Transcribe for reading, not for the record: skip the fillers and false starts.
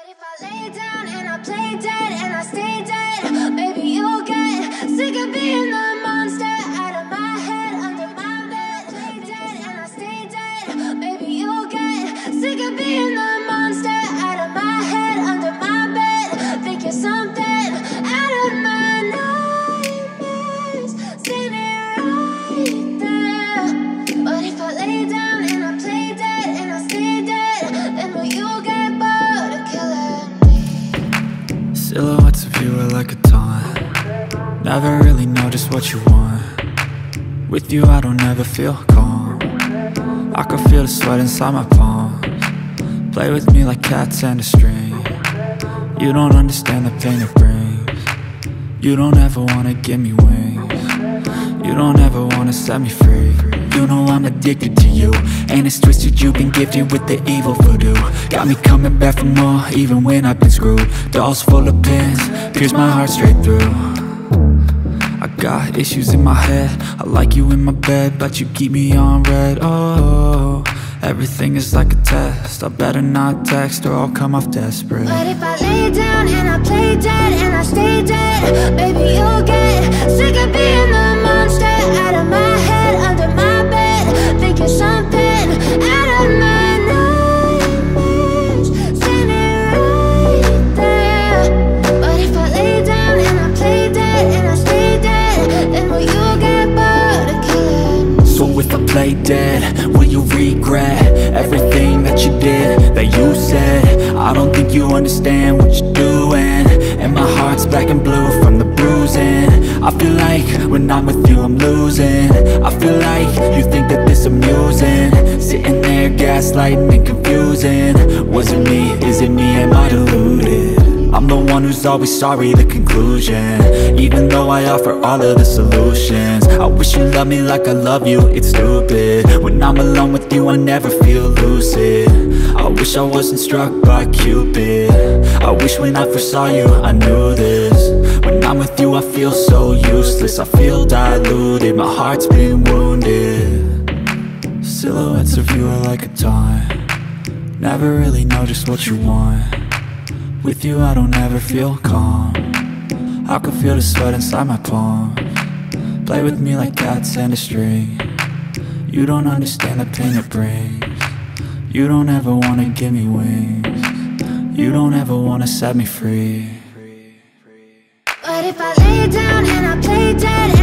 If I lay down and I play dead and I stay dead, maybe you'll get sick of being the monster out of my head, under my bed. Play dead and I stay dead, maybe you'll get sick of being the monster out of my head, under my bed. Think you're something out of my nightmares, standing right there. But if I lay down and I play dead and I stay dead, then will you get bored of killing me? Silhouettes of you are like a taunt. Never really know just what you want. With you I don't ever feel calm. I can feel the sweat inside my palms. Play with me like cats and a string. You don't understand the pain it brings. You don't ever wanna give me wings. You don't ever wanna set me free. You know I'm addicted to you, and it's twisted, you've been gifted with the evil voodoo. Got me coming back for more, even when I've been screwed. Dolls full of pins, pierce my heart straight through. I got issues in my head, I like you in my bed, but you keep me on red. Oh, everything is like a test, I better not text or I'll come off desperate. But if I lay down and I play dead and I stay dead, maybe you'll get sick of being the monster out of my head, under my bed. Think you're something out of my nightmares, standing right there. But if I lay down and I play dead and I stay dead, then will you get bored of killing me? So if I play dead, will you regret everything that you did, that you said? I don't think you understand what you're doing, and my heart's black and blue from the bruising. I feel like when I'm with you I'm losing. I feel like you think that this amusing, sitting there gaslighting and confusing. Was it me? Is it me? Am I deluded? I'm the one who's always sorry, the conclusion, even though I offer all of the solutions. I wish you loved me like I love you, it's stupid. When I'm alone with you I never feel lucid. I wish I wasn't struck by Cupid. I wish when I first saw you I knew this. When I'm with you I feel so useless, I feel diluted, my heart's been wounded. Silhouettes of you are like a taunt. Never really know just what you want. With you I don't ever feel calm. I can feel the sweat inside my palms. Play with me like cats and a string. You don't understand the pain it brings. You don't ever wanna give me wings. You don't ever wanna set me free. But if I lay down and I play dead